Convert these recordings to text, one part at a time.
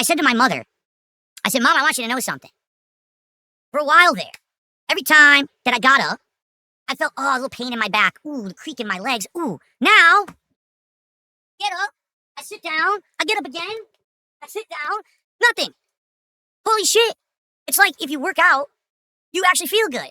I said to my mother, I said, Mom, I want you to know something. For a while there, every time that I got up, I felt, a little pain in my back. Ooh, the creak in my legs. Ooh, now, get up, I sit down, I get up again, I sit down, nothing. Holy shit. It's like if you work out, you actually feel good.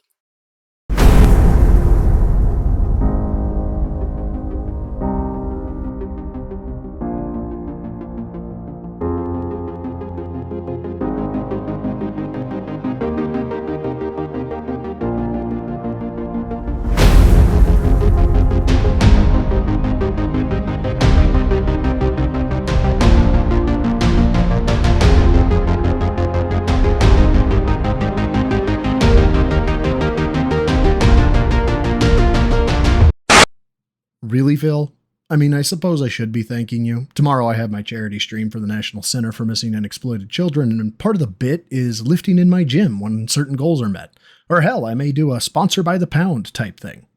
Really, Phil? I mean, I suppose I should be thanking you. Tomorrow I have my charity stream for the National Center for Missing and Exploited Children, and part of the bit is lifting in my gym when certain goals are met. Or hell, I may do a sponsor by the pound type thing.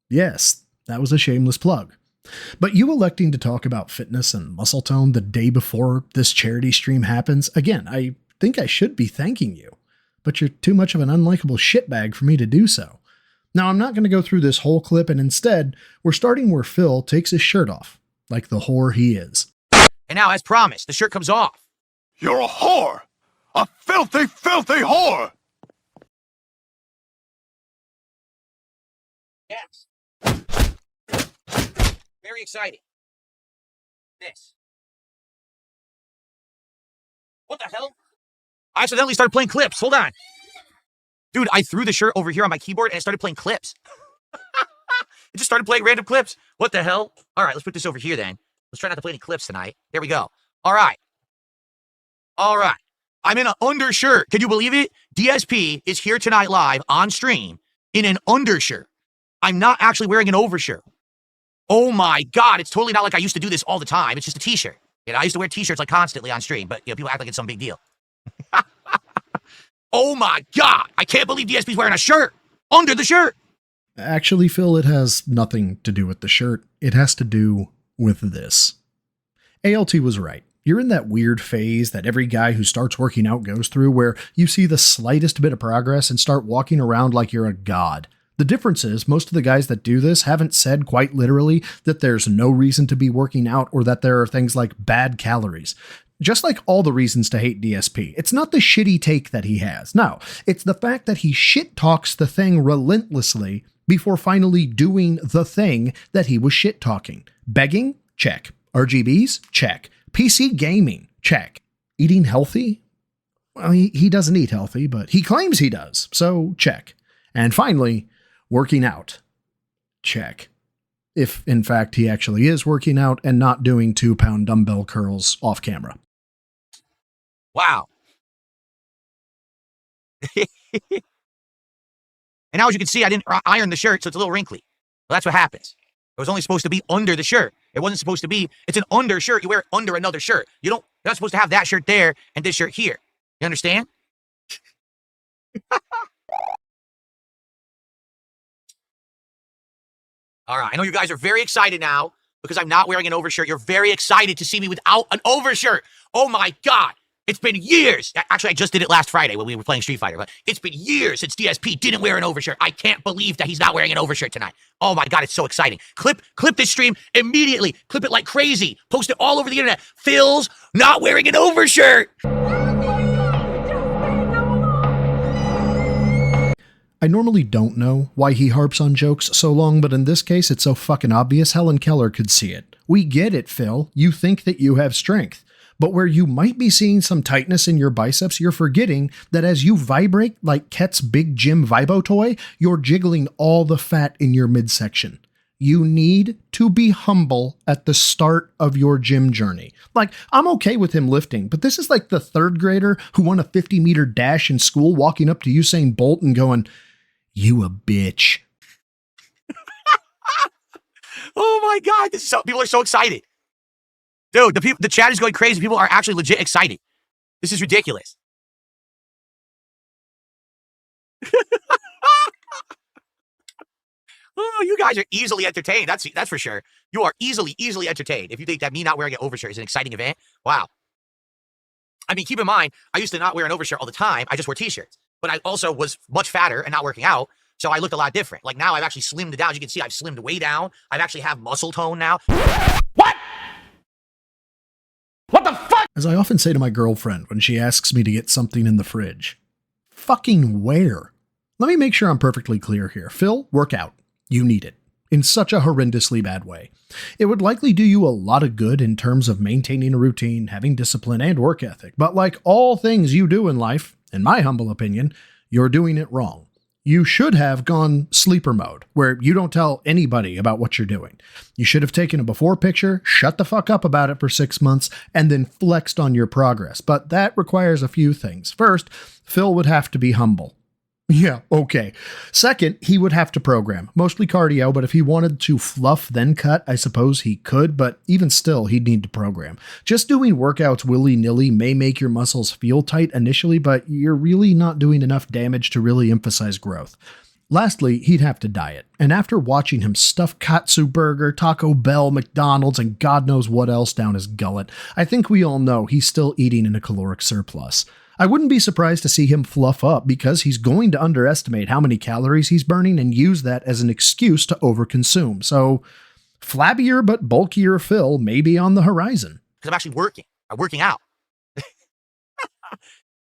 Yes, that was a shameless plug. But you electing to talk about fitness and muscle tone the day before this charity stream happens, again, I think I should be thanking you. But you're too much of an unlikable shitbag for me to do so. Now, I'm not going to go through this whole clip, and instead, we're starting where Phil takes his shirt off, like the whore he is. And now, as promised, the shirt comes off. You're a whore! A filthy, filthy whore! Yes. Very exciting. This. What the hell? I accidentally started playing clips. Hold on. Dude, I threw the shirt over here on my keyboard and I started playing clips. It just started playing random clips. What the hell? All right, let's put this over here then. Let's try not to play any clips tonight. There we go. All right. All right. I'm in an undershirt. Can you believe it? DSP is here tonight live on stream in an undershirt. I'm not actually wearing an overshirt. Oh my God. It's totally not like I used to do this all the time. It's just a t-shirt. You know, I used to wear t-shirts like constantly on stream, but you know, people act like it's some big deal. Oh my God, I can't believe DSP's wearing a shirt under the shirt. Actually, Phil, it has nothing to do with the shirt. It has to do with this. ALT was right. You're in that weird phase that every guy who starts working out goes through where you see the slightest bit of progress and start walking around like you're a god. The difference is most of the guys that do this haven't said quite literally that there's no reason to be working out or that there are things like bad calories. Just like all the reasons to hate DSP, it's not the shitty take that he has. No, it's the fact that he shit talks the thing relentlessly before finally doing the thing that he was shit talking. Begging? Check. RGBs? Check. PC gaming? Check. Eating healthy? Well, he doesn't eat healthy, but he claims he does, so check. And finally, working out? Check. If, in fact, he actually is working out and not doing 2-pound dumbbell curls off camera. Wow. And now, as you can see, I didn't iron the shirt, so it's a little wrinkly. Well, that's what happens. It was only supposed to be under the shirt. It wasn't supposed to be, it's an undershirt. You wear it under another shirt. You're not supposed to have that shirt there and this shirt here. You understand? All right, I know you guys are very excited now because I'm not wearing an overshirt. You're very excited to see me without an overshirt. Oh my God. It's been years. Actually, I just did it last Friday when we were playing Street Fighter, but it's been years since DSP didn't wear an overshirt. I can't believe that he's not wearing an overshirt tonight. Oh my God, it's so exciting. Clip this stream immediately. Clip it like crazy. Post it all over the internet. Phil's not wearing an overshirt. I normally don't know why he harps on jokes so long, but in this case, it's so fucking obvious Helen Keller could see it. We get it, Phil. You think that you have strength. But where you might be seeing some tightness in your biceps, you're forgetting that as you vibrate like Ket's big gym Vibo toy, you're jiggling all the fat in your midsection. You need to be humble at the start of your gym journey. Like, I'm okay with him lifting, but this is like the third grader who won a 50-meter dash in school walking up to Usain Bolt and going, "You a bitch." Oh my God, this is people are so excited. Dude, the chat is going crazy. People are actually legit excited. This is ridiculous. Oh, you guys are easily entertained. That's for sure. You are easily entertained. If you think that me not wearing an overshirt is an exciting event, wow. I mean, keep in mind, I used to not wear an overshirt all the time. I just wore t-shirts. But I also was much fatter and not working out. So I looked a lot different. Like now I've actually slimmed it down. As you can see, I've slimmed way down. I've actually have muscle tone now. What? What the fuck? As I often say to my girlfriend when she asks me to get something in the fridge, fucking where? Let me make sure I'm perfectly clear here. Phil, work out. You need it. In such a horrendously bad way. It would likely do you a lot of good in terms of maintaining a routine, having discipline, and work ethic. But like all things you do in life, in my humble opinion, you're doing it wrong. You should have gone sleeper mode, where you don't tell anybody about what you're doing. You should have taken a before picture, shut the fuck up about it for 6 months, and then flexed on your progress. But that requires a few things. First, Phil would have to be humble. Yeah, okay. Second, he would have to program, mostly cardio, but if he wanted to fluff then cut, I suppose he could, but even still, he'd need to program. Just doing workouts willy-nilly may make your muscles feel tight initially, but you're really not doing enough damage to really emphasize growth. Lastly, he'd have to diet, and after watching him stuff Katsu Burger, Taco Bell, McDonald's, and God knows what else down his gullet, I think we all know he's still eating in a caloric surplus. I wouldn't be surprised to see him fluff up because he's going to underestimate how many calories he's burning and use that as an excuse to overconsume. So, flabbier but bulkier Phil may be on the horizon. Because I'm actually working. I'm working out.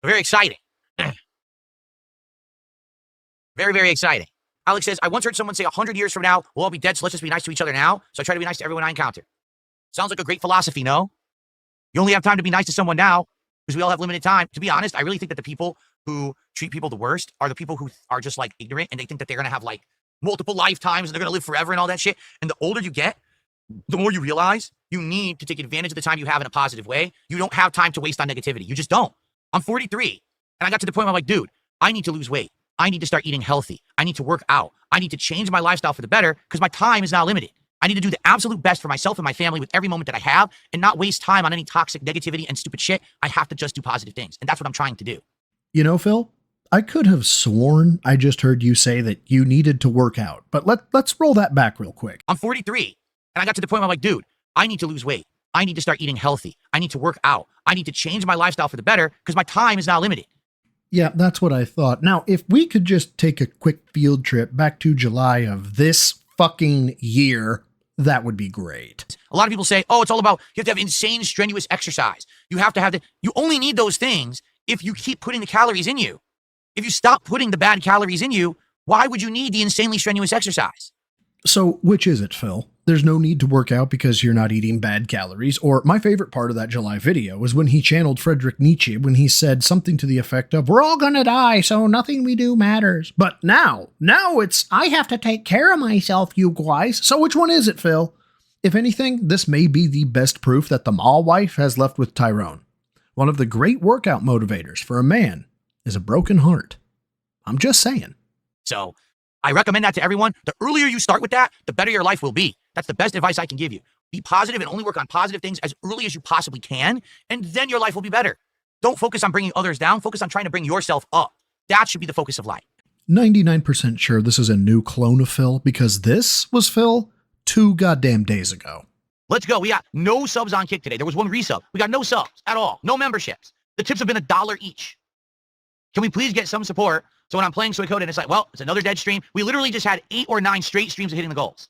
Very exciting. Very, very exciting. Alex says, I once heard someone say 100 years from now, we'll all be dead, so let's just be nice to each other now. So I try to be nice to everyone I encounter. Sounds like a great philosophy, no? You only have time to be nice to someone now, because we all have limited time. To be honest, I really think that the people who treat people the worst are the people who are just like ignorant and they think that they're going to have like multiple lifetimes and they're going to live forever and all that shit. And the older you get, the more you realize you need to take advantage of the time you have in a positive way. You don't have time to waste on negativity. You just don't. I'm 43 and I got to the point where I'm like, dude, I need to lose weight. I need to start eating healthy. I need to work out. I need to change my lifestyle for the better because my time is now limited. I need to do the absolute best for myself and my family with every moment that I have and not waste time on any toxic negativity and stupid shit. I have to just do positive things. And that's what I'm trying to do. You know, Phil, I could have sworn I just heard you say that you needed to work out, but let's roll that back real quick. I'm 43 and I got to the point where I'm like, dude, I need to lose weight. I need to start eating healthy. I need to work out. I need to change my lifestyle for the better because my time is now limited. Yeah, that's what I thought. Now, if we could just take a quick field trip back to July of this fucking year, that would be great. A lot of people say, oh, it's all about, you have to have insane, strenuous exercise. You have to have you only need those things if you keep putting the calories in you. If you stop putting the bad calories in you, why would you need the insanely strenuous exercise? So which is it, Phil? There's no need to work out because you're not eating bad calories. Or my favorite part of that July video was when he channeled Friedrich Nietzsche when he said something to the effect of, we're all gonna die, so nothing we do matters. But now it's, I have to take care of myself, you guys. So which one is it, Phil? If anything, this may be the best proof that the mall wife has left with Tyrone. One of the great workout motivators for a man is a broken heart. I'm just saying. So I recommend that to everyone. The earlier you start with that, the better your life will be. That's the best advice I can give you. Be positive and only work on positive things as early as you possibly can, and then your life will be better. Don't focus on bringing others down. Focus on trying to bring yourself up. That should be the focus of life. 99% sure this is a new clone of Phil because this was Phil 2 goddamn days ago. Let's go. We got no subs on Kick today. There was 1 resub. We got no subs at all. No memberships. The tips have been $1 each. Can we please get some support? So when I'm playing Soy Code and it's like, well, it's another dead stream. We literally just had 8 or 9 straight streams of hitting the goals.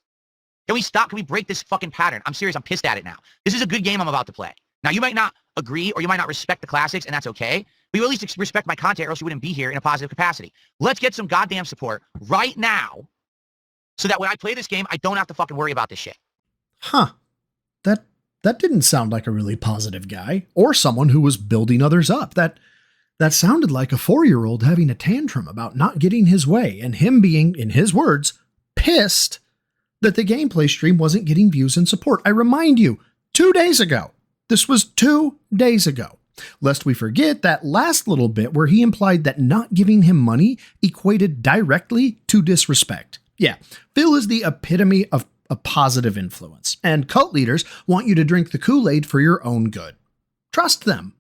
Can we stop? Can we break this fucking pattern? I'm serious. I'm pissed at it now. This is a good game I'm about to play. Now, you might not agree or you might not respect the classics, and that's okay. But you at least respect my content or else you wouldn't be here in a positive capacity. Let's get some goddamn support right now so that when I play this game, I don't have to fucking worry about this shit. Huh. That didn't sound like a really positive guy or someone who was building others up. That sounded like a 4-year-old having a tantrum about not getting his way and him being, in his words, pissed that the gameplay stream wasn't getting views and support. I remind you, 2 days ago. This was 2 days ago. Lest we forget that last little bit where he implied that not giving him money equated directly to disrespect. Yeah, Phil is the epitome of a positive influence, and cult leaders want you to drink the Kool-Aid for your own good. Trust them.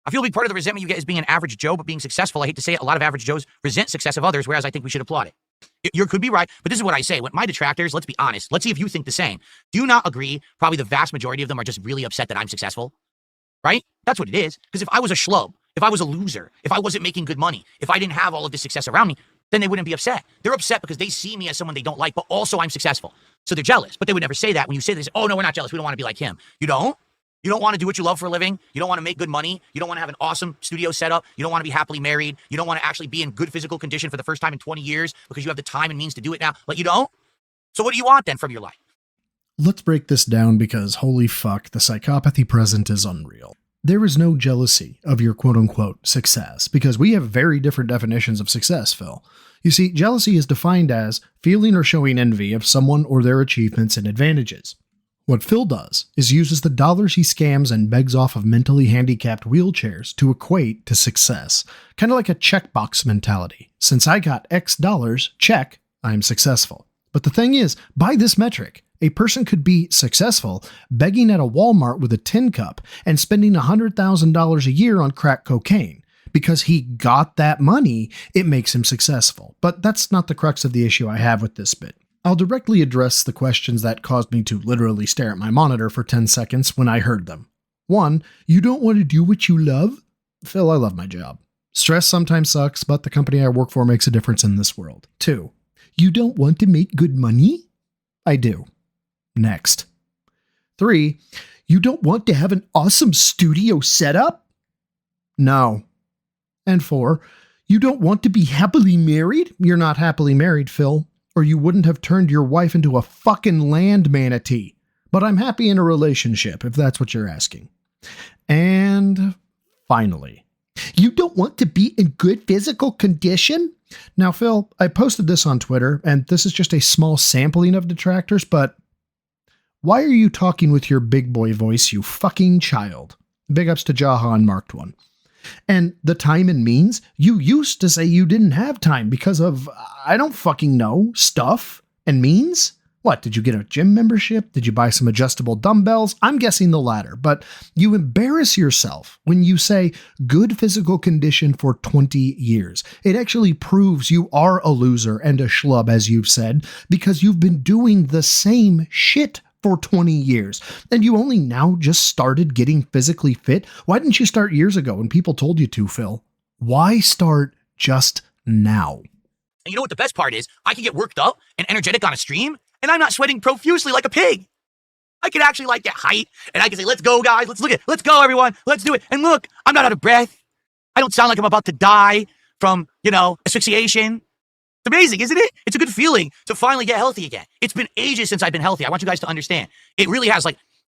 I feel a big part of the resentment you get is being an average Joe, but being successful. I hate to say it, a lot of average Joes resent success of others, whereas I think we should applaud it. You could be right, but this is what I say. When my detractors, let's be honest. Let's see if you think the same. Do you not agree? Probably the vast majority of them are just really upset that I'm successful. right? That's what it is. Because if I was a schlub, if I was a loser, if I wasn't making good money, if I didn't have all of this success around me, then they wouldn't be upset. They're upset because they see me as someone they don't like, but also I'm successful. So they're jealous, but they would never say that. When you say this, oh no, we're not jealous. We don't want to be like him. You don't? You don't want to do what you love for a living. You don't want to make good money. You don't want to have an awesome studio setup. You don't want to be happily married. You don't want to actually be in good physical condition for the first time in 20 years because you have the time and means to do it now. Like you don't? So what do you want then from your life? Let's break this down because holy fuck, the psychopathy present is unreal. There is no jealousy of your quote-unquote success because we have very different definitions of success, Phil. You see, jealousy is defined as feeling or showing envy of someone or their achievements and advantages. What Phil does is uses the dollars he scams and begs off of mentally handicapped wheelchairs to equate to success. Kind of like a checkbox mentality. Since I got X dollars, check, I'm successful. But the thing is, by this metric, a person could be successful begging at a Walmart with a tin cup and spending $100,000 a year on crack cocaine. Because he got that money, it makes him successful. But that's not the crux of the issue I have with this bit. I'll directly address the questions that caused me to literally stare at my monitor for 10 seconds when I heard them. 1. You don't want to do what you love? Phil, I love my job. Stress sometimes sucks, but the company I work for makes a difference in this world. 2. You don't want to make good money? I do. Next. 3. You don't want to have an awesome studio setup? No. And 4. You don't want to be happily married? You're not happily married, Phil. Or you wouldn't have turned your wife into a fucking land manatee. But I'm happy in a relationship, if that's what you're asking. And finally, you don't want to be in good physical condition? Now, Phil, I posted this on Twitter, and this is just a small sampling of detractors, but why are you talking with your big boy voice, you fucking child? Big ups to Jahan Marked One. And the time and means, you used to say you didn't have time because of, I don't fucking know, stuff and means? What, did you get a gym membership? Did you buy some adjustable dumbbells? I'm guessing the latter, but you embarrass yourself when you say good physical condition for 20 years. It actually proves you are a loser and a schlub, as you've said, because you've been doing the same shit for 20 years, and you only now just started getting physically fit? Why didn't you start years ago when people told you to, Phil? Why start just now? And you know what the best part is? I can get worked up and energetic on a stream, and I'm not sweating profusely like a pig. I can actually like get height, and I can say, let's go, guys, let's go, everyone, let's do it. And look, I'm not out of breath. I don't sound like I'm about to die from, asphyxiation. It's amazing, isn't it? It's a good feeling to finally get healthy again. It's been ages since I've been healthy. I want you guys to understand. It really has.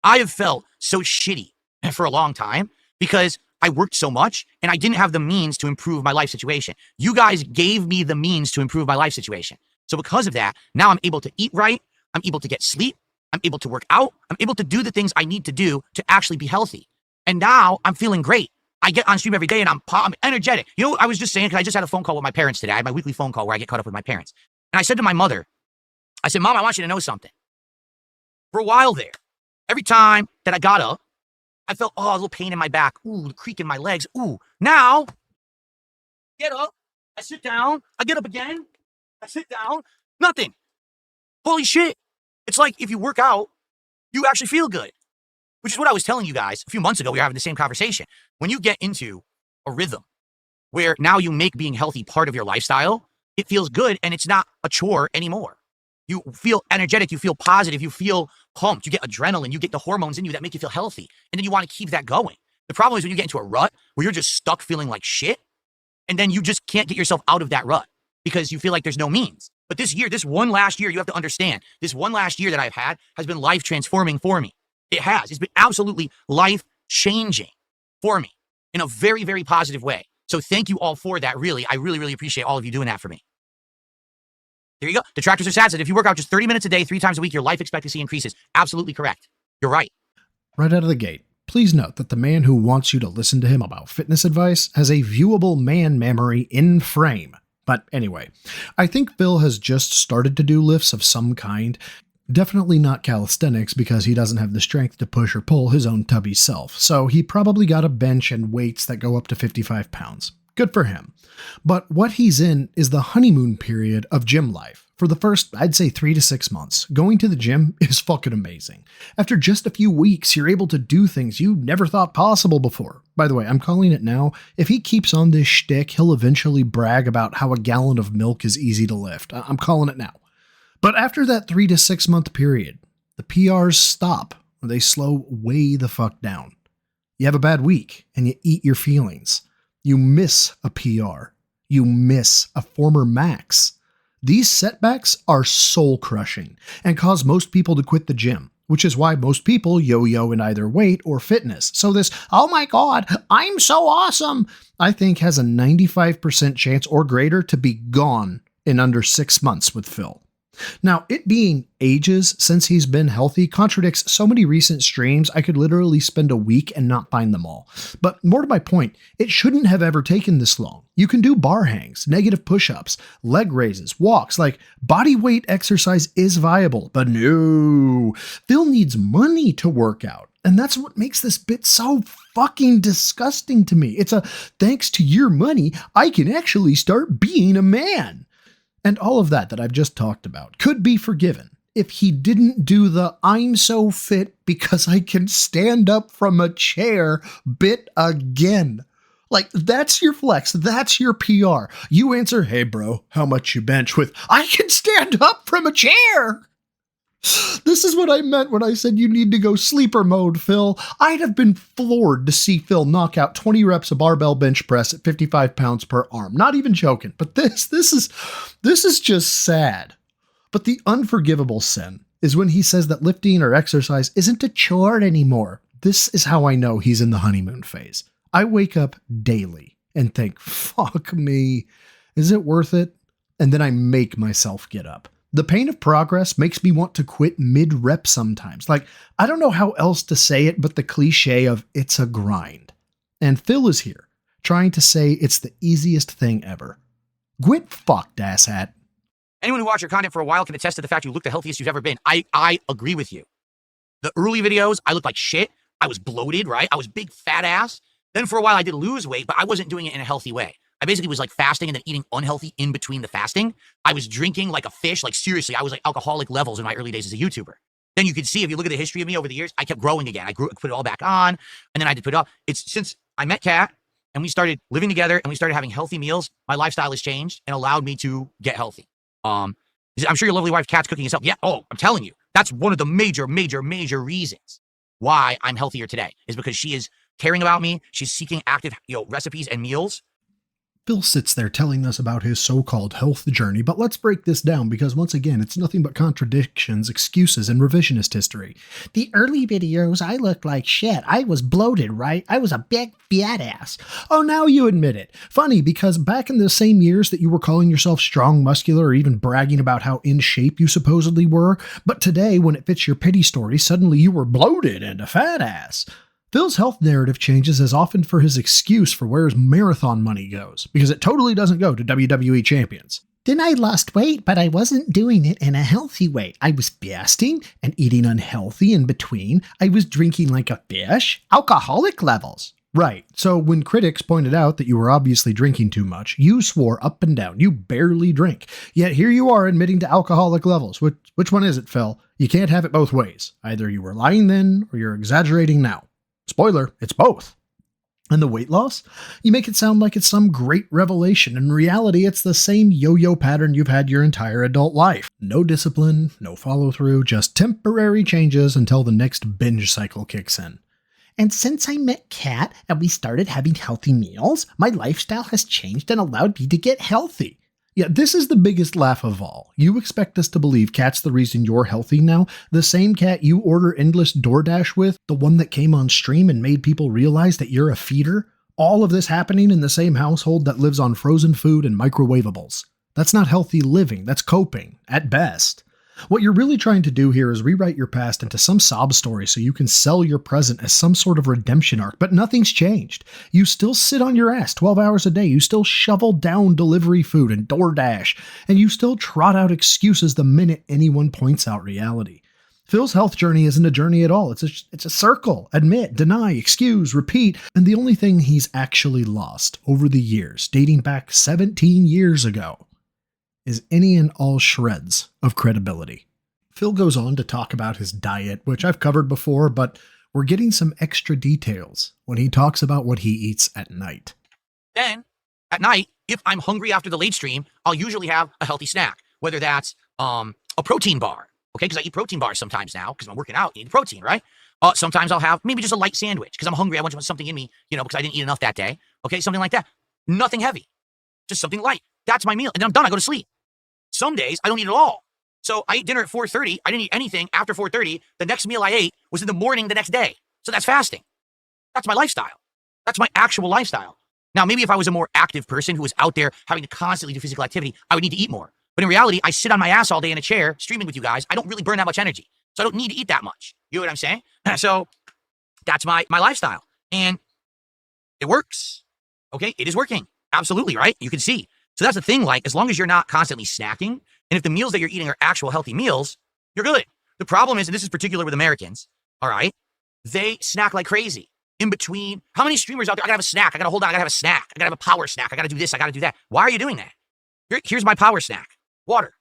I have felt so shitty for a long time because I worked so much and I didn't have the means to improve my life situation. You guys gave me the means to improve my life situation. So because of that, now I'm able to eat right. I'm able to get sleep. I'm able to work out. I'm able to do the things I need to do to actually be healthy. And now I'm feeling great. I get on stream every day and I'm energetic. You know what I was just saying? Because I just had a phone call with my parents today. I had my weekly phone call where I get caught up with my parents. And I said to my mother, I said, Mom, I want you to know something. For a while there, every time that I got up, I felt, a little pain in my back. Ooh, the creak in my legs. Ooh, now, get up, I sit down, I get up again, I sit down, nothing. Holy shit. It's like if you work out, you actually feel good. Which is what I was telling you guys a few months ago. We were having the same conversation. When you get into a rhythm where now you make being healthy part of your lifestyle, it feels good and it's not a chore anymore. You feel energetic, you feel positive, you feel pumped, you get adrenaline, you get the hormones in you that make you feel healthy. And then you want to keep that going. The problem is when you get into a rut where you're just stuck feeling like shit, and then you just can't get yourself out of that rut because you feel like there's no means. But this one last year, you have to understand, this one last year that I've had has been life transforming for me. It has. It's been absolutely life-changing for me in a very, very positive way. So thank you all for that, really. I really, really appreciate all of you doing that for me. There you go. Detractors are sad. Said if you work out just 30 minutes a day, 3 times a week, your life expectancy increases. Absolutely correct. You're right. Right out of the gate, please note that the man who wants you to listen to him about fitness advice has a viewable man memory in frame. But anyway, I think Phil has just started to do lifts of some kind. Definitely not calisthenics because he doesn't have the strength to push or pull his own tubby self, so he probably got a bench and weights that go up to 55 pounds. Good for him. But what he's in is the honeymoon period of gym life. For the first, I'd say 3 to 6 months, going to the gym is fucking amazing. After just a few weeks, you're able to do things you never thought possible before. By the way, I'm calling it now. If he keeps on this shtick, he'll eventually brag about how a gallon of milk is easy to lift. I'm calling it now. But after that 3 to 6 month period, the PRs stop, or they slow way the fuck down. You have a bad week, and you eat your feelings. You miss a PR. You miss a former max. These setbacks are soul-crushing and cause most people to quit the gym, which is why most people yo-yo in either weight or fitness. So this, oh my god, I'm so awesome, I think has a 95% chance or greater to be gone in under 6 months with Phil. Now, it being ages since he's been healthy contradicts so many recent streams I could literally spend a week and not find them all. But more to my point, it shouldn't have ever taken this long. You can do bar hangs, negative push-ups, leg raises, walks, like body weight exercise is viable. But no, Phil needs money to work out. And that's what makes this bit so fucking disgusting to me. It's a, thanks to your money, I can actually start being a man. And all of that I've just talked about could be forgiven if he didn't do the I'm so fit because I can stand up from a chair bit again. Like, that's your flex. That's your PR. You answer, hey bro, how much you bench with, I can stand up from a chair. This is what I meant when I said you need to go sleeper mode, Phil. I'd have been floored to see Phil knock out 20 reps of barbell bench press at 55 pounds per arm. Not even joking, but this is just sad. But the unforgivable sin is when he says that lifting or exercise isn't a chore anymore. This is how I know he's in the honeymoon phase. I wake up daily and think, fuck me, is it worth it? And then I make myself get up. The pain of progress makes me want to quit mid-rep sometimes. Like, I don't know how else to say it but the cliche of it's a grind. And Phil is here, trying to say it's the easiest thing ever. Quit fucked, asshat. Anyone who watched your content for a while can attest to the fact you look the healthiest you've ever been. I agree with you. The early videos, I looked like shit. I was bloated, right? I was big fat ass. Then for a while I did lose weight, but I wasn't doing it in a healthy way. I basically was like fasting and then eating unhealthy in between the fasting. I was drinking like a fish. Like seriously, I was like alcoholic levels in my early days as a YouTuber. Then you can see, if you look at the history of me over the years, I kept growing again. I put it all back on, and then I did put it off. It's since I met Kat and we started living together and we started having healthy meals, my lifestyle has changed and allowed me to get healthy. I'm sure your lovely wife Kat's cooking herself. Yeah. Oh, I'm telling you, that's one of the major reasons why I'm healthier today, is because she is caring about me. She's seeking active, recipes and meals. Phil sits there telling us about his so-called health journey, but let's break this down because once again, it's nothing but contradictions, excuses, and revisionist history. The early videos, I looked like shit. I was bloated, right? I was a big fat ass. Oh, now you admit it. Funny, because back in the same years that you were calling yourself strong, muscular, or even bragging about how in shape you supposedly were, but today, when it fits your pity story, suddenly you were bloated and a fat ass. Phil's health narrative changes as often for his excuse for where his marathon money goes, because it totally doesn't go to WWE champions. Then I lost weight, but I wasn't doing it in a healthy way. I was fasting and eating unhealthy in between. I was drinking like a fish. Alcoholic levels. Right, so when critics pointed out that you were obviously drinking too much, you swore up and down you barely drink. Yet here you are admitting to alcoholic levels. Which one is it, Phil? You can't have it both ways. Either you were lying then, or you're exaggerating now. Spoiler, it's both. And the weight loss? You make it sound like it's some great revelation. In reality, it's the same yo-yo pattern you've had your entire adult life. No discipline, no follow-through, just temporary changes until the next binge cycle kicks in. And since I met Kat and we started having healthy meals, my lifestyle has changed and allowed me to get healthy. Yeah, this is the biggest laugh of all. You expect us to believe Kat's the reason you're healthy now? The same Kat you order endless DoorDash with? The one that came on stream and made people realize that you're a feeder? All of this happening in the same household that lives on frozen food and microwavables. That's not healthy living, that's coping, at best. What you're really trying to do here is rewrite your past into some sob story so you can sell your present as some sort of redemption arc, but nothing's changed. You still sit on your ass 12 hours a day, you still shovel down delivery food and DoorDash, and you still trot out excuses the minute anyone points out reality. Phil's health journey isn't a journey at all. It's a circle. Admit, deny, excuse, repeat. And the only thing he's actually lost over the years, dating back 17 years ago, is any and all shreds of credibility. Phil goes on to talk about his diet, which I've covered before, but we're getting some extra details when he talks about what he eats at night. Then, at night, if I'm hungry after the late stream, I'll usually have a healthy snack, whether that's a protein bar. Okay, because I eat protein bars sometimes now, because I'm working out, I need protein, right? Sometimes I'll have maybe just a light sandwich, because I'm hungry, I want something in me, because I didn't eat enough that day. Okay, something like that. Nothing heavy, just something light. That's my meal, and then I'm done, I go to sleep. Some days, I don't eat at all. So I ate dinner at 4:30, I didn't eat anything after 4:30, the next meal I ate was in the morning the next day. So that's fasting. That's my lifestyle. That's my actual lifestyle. Now, maybe if I was a more active person who was out there having to constantly do physical activity, I would need to eat more. But in reality, I sit on my ass all day in a chair streaming with you guys. I don't really burn that much energy. So I don't need to eat that much. You know what I'm saying? So that's my lifestyle. And it works. Okay? It is working. Absolutely, right? You can see. So that's the thing, like, as long as you're not constantly snacking, and if the meals that you're eating are actual healthy meals, you're good. The problem is, and this is particular with Americans, all right? They snack like crazy. In between, how many streamers out there, I gotta have a snack, I gotta hold on, I gotta have a snack, I gotta have a power snack, I gotta do this, I gotta do that. Why are you doing that? Here's my power snack. Water.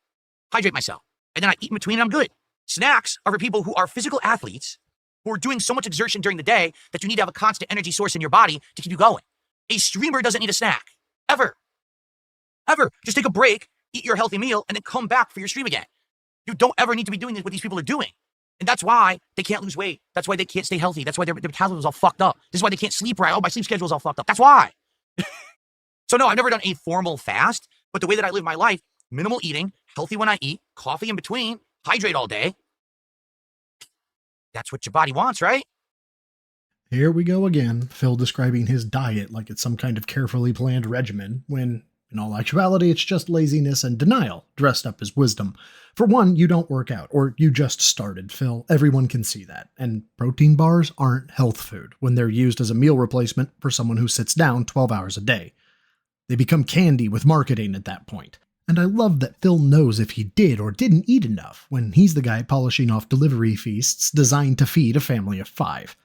Hydrate myself. And then I eat in between and I'm good. Snacks are for people who are physical athletes who are doing so much exertion during the day that you need to have a constant energy source in your body to keep you going. A streamer doesn't need a snack. Ever. Ever. Just take a break, eat your healthy meal, and then come back for your stream again. You don't ever need to be doing what these people are doing. And that's why they can't lose weight. That's why they can't stay healthy. That's why their metabolism is all fucked up. This is why they can't sleep right. Oh, my sleep schedule is all fucked up. That's why. So no, I've never done a formal fast, but the way that I live my life, minimal eating, healthy when I eat, coffee in between, hydrate all day. That's what your body wants, right? Here we go again, Phil describing his diet like it's some kind of carefully planned regimen, when in all actuality it's just laziness and denial dressed up as wisdom. For one, you don't work out, or you just started, Phil. Everyone can see that. And protein bars aren't health food when they're used as a meal replacement for someone who sits down 12 hours a day. They become candy with marketing at that point. And I love that Phil knows if he did or didn't eat enough when he's the guy polishing off delivery feasts designed to feed a family of 5.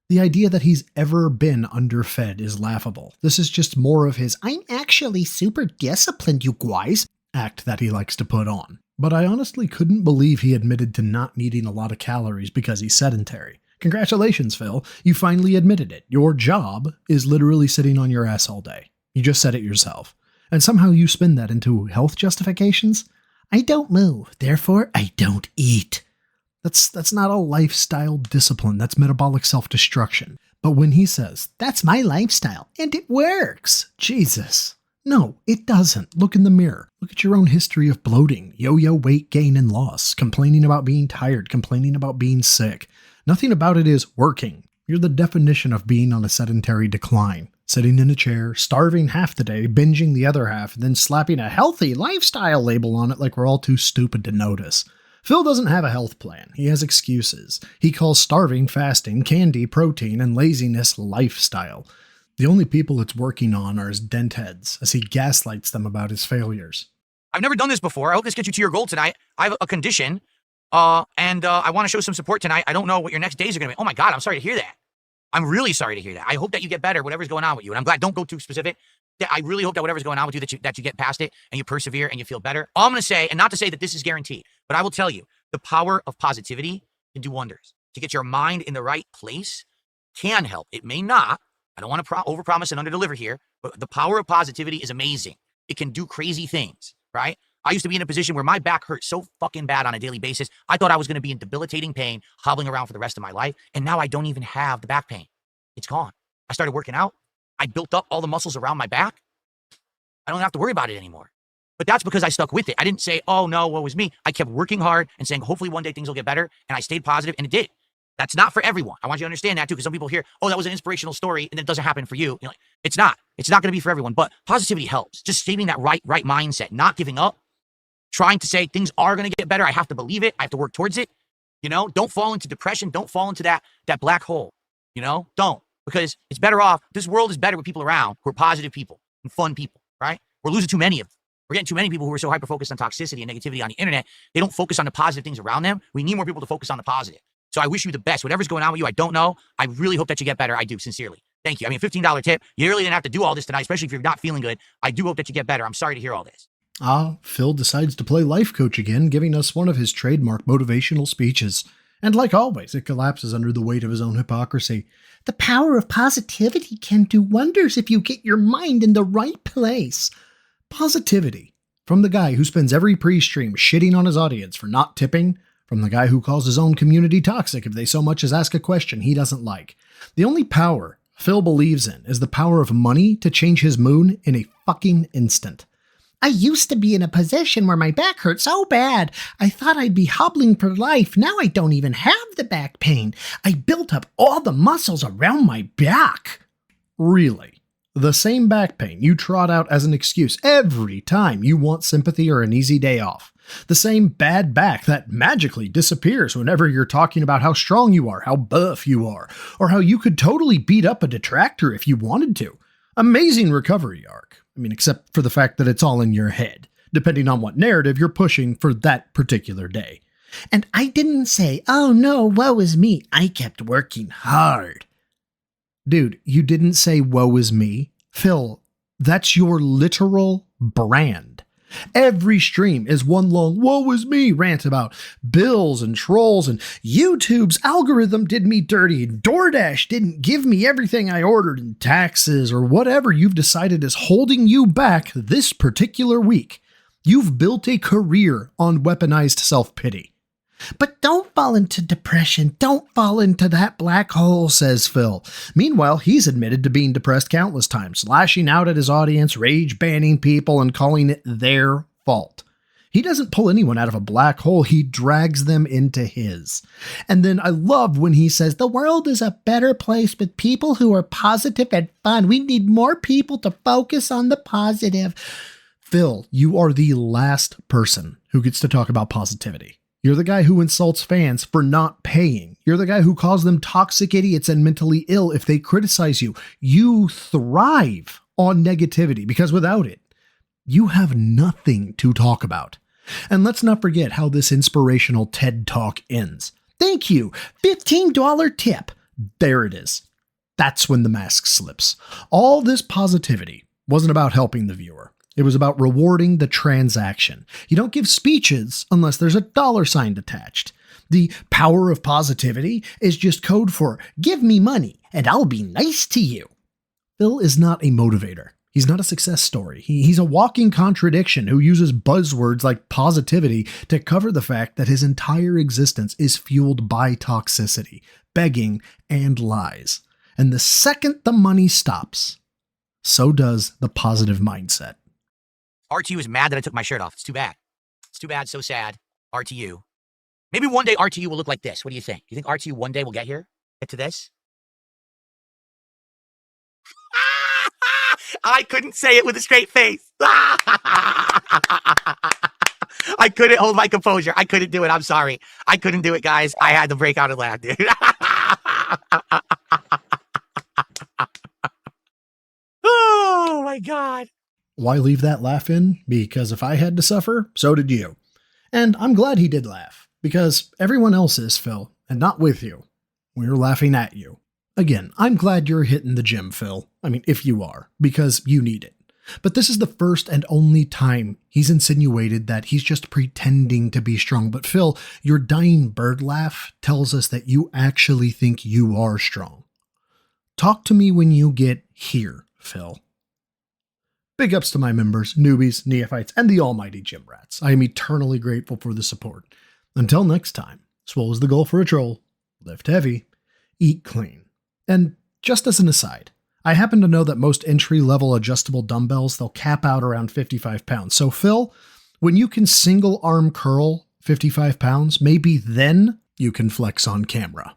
The idea that he's ever been underfed is laughable. This is just more of his "I'm actually super disciplined, you guys" act that he likes to put on. But I honestly couldn't believe he admitted to not needing a lot of calories because he's sedentary. Congratulations, Phil. You finally admitted it. Your job is literally sitting on your ass all day. You just said it yourself. And somehow you spin that into health justifications? I don't move, therefore I don't eat. That's not a lifestyle discipline, that's metabolic self-destruction. But when he says, "That's my lifestyle, and it works," Jesus. No, it doesn't. Look in the mirror. Look at your own history of bloating, yo-yo weight gain and loss, complaining about being tired, complaining about being sick. Nothing about it is working. You're the definition of being on a sedentary decline. Sitting in a chair, starving half the day, binging the other half, and then slapping a healthy lifestyle label on it like we're all too stupid to notice. Phil doesn't have a health plan. He has excuses. He calls starving, fasting, candy, protein, and laziness lifestyle. The only people it's working on are his dent heads, as he gaslights them about his failures. I've never done this before. I hope this gets you to your goal tonight. I have a condition, and I want to show some support tonight. I don't know what your next days are going to be. Oh my God, I'm sorry to hear that. I'm really sorry to hear that. I hope that you get better, whatever's going on with you. And I'm glad, don't go too specific. I really hope that whatever's going on with you, that you get past it and you persevere and you feel better. All I'm going to say, and not to say that this is guaranteed, but I will tell you, the power of positivity can do wonders. To get your mind in the right place can help. It may not. I don't want to overpromise and underdeliver here, but the power of positivity is amazing. It can do crazy things, right? I used to be in a position where my back hurt so fucking bad on a daily basis. I thought I was going to be in debilitating pain, hobbling around for the rest of my life. And now I don't even have the back pain. It's gone. I started working out. I built up all the muscles around my back. I don't have to worry about it anymore. But that's because I stuck with it. I didn't say, "Oh no, woe was me." I kept working hard and saying, hopefully one day things will get better. And I stayed positive, and it did. That's not for everyone. I want you to understand that too, because some people hear, "Oh, that was an inspirational story," and it doesn't happen for you. You know, it's not. It's not going to be for everyone. But positivity helps. Just saving that right mindset, not giving up, trying to say things are going to get better. I have to believe it. I have to work towards it. You know, don't fall into depression. Don't fall into that black hole. You know, don't, because it's better off. This world is better with people around who are positive people and fun people, right? We're losing too many of them. We're getting too many people who are so hyper-focused on toxicity and negativity on the internet, they don't focus on the positive things around them. We need more people to focus on the positive. So I wish you the best. Whatever's going on with you, I don't know. I really hope that you get better. I do, sincerely. Thank you. I mean, $15 tip. You really didn't have to do all this tonight, especially if you're not feeling good. I do hope that you get better. I'm sorry to hear all this. Phil decides to play life coach again, giving us one of his trademark motivational speeches. And like always, it collapses under the weight of his own hypocrisy. The power of positivity can do wonders if you get your mind in the right place. Positivity. From the guy who spends every pre-stream shitting on his audience for not tipping, from the guy who calls his own community toxic if they so much as ask a question he doesn't like. The only power Phil believes in is the power of money to change his mood in a fucking instant. I used to be in a position where my back hurt so bad, I thought I'd be hobbling for life. Now I don't even have the back pain. I built up all the muscles around my back. Really? The same back pain you trot out as an excuse every time you want sympathy or an easy day off. The same bad back that magically disappears whenever you're talking about how strong you are, how buff you are, or how you could totally beat up a detractor if you wanted to. Amazing recovery arc. I mean, except for the fact that it's all in your head, depending on what narrative you're pushing for that particular day. And I didn't say, oh no, woe is me. I kept working hard. Dude, you didn't say woe is me. Phil, that's your literal brand. Every stream is one long woe is me rant about bills and trolls and YouTube's algorithm did me dirty and DoorDash didn't give me everything I ordered and taxes or whatever you've decided is holding you back this particular week. You've built a career on weaponized self-pity. But don't fall into depression. Don't fall into that black hole, says Phil. Meanwhile, he's admitted to being depressed countless times, lashing out at his audience, rage banning people, and calling it their fault. He doesn't pull anyone out of a black hole, he drags them into his. And then I love when he says, the world is a better place with people who are positive and fun. We need more people to focus on the positive. Phil, you are the last person who gets to talk about positivity. You're the guy who insults fans for not paying. You're the guy who calls them toxic idiots and mentally ill if they criticize you. You thrive on negativity because without it, you have nothing to talk about. And let's not forget how this inspirational TED Talk ends. Thank you. $15 tip. There it is. That's when the mask slips. All this positivity wasn't about helping the viewer. It was about rewarding the transaction. You don't give speeches unless there's a dollar sign attached. The power of positivity is just code for give me money and I'll be nice to you. Phil is not a motivator. He's not a success story. He's a walking contradiction who uses buzzwords like positivity to cover the fact that his entire existence is fueled by toxicity, begging, and lies. And the second the money stops, so does the positive mindset. RTU is mad that I took my shirt off. It's too bad. It's too bad. So sad. RTU. Maybe one day RTU will look like this. What do you think? Do you think RTU one day will get here? Get to this? I couldn't say it with a straight face. I couldn't hold my composure. I couldn't do it. I'm sorry. I couldn't do it, guys. I had to break out and laugh, dude. Oh, my God. Why leave that laugh in? Because if I had to suffer, so did you. And I'm glad he did laugh, because everyone else is, Phil, and not with you. We're laughing at you. Again, I'm glad you're hitting the gym, Phil. I mean, if you are, because you need it. But this is the first and only time he's insinuated that he's just pretending to be strong. But Phil, your dying bird laugh tells us that you actually think you are strong. Talk to me when you get here, Phil. Big ups to my members, newbies, neophytes, and the almighty gym rats. I am eternally grateful for the support. Until next time, swole is the goal for a troll. Lift heavy, eat clean. And just as an aside, I happen to know that most entry-level adjustable dumbbells, they'll cap out around 55 pounds. So Phil, when you can single arm curl 55 pounds, maybe then you can flex on camera.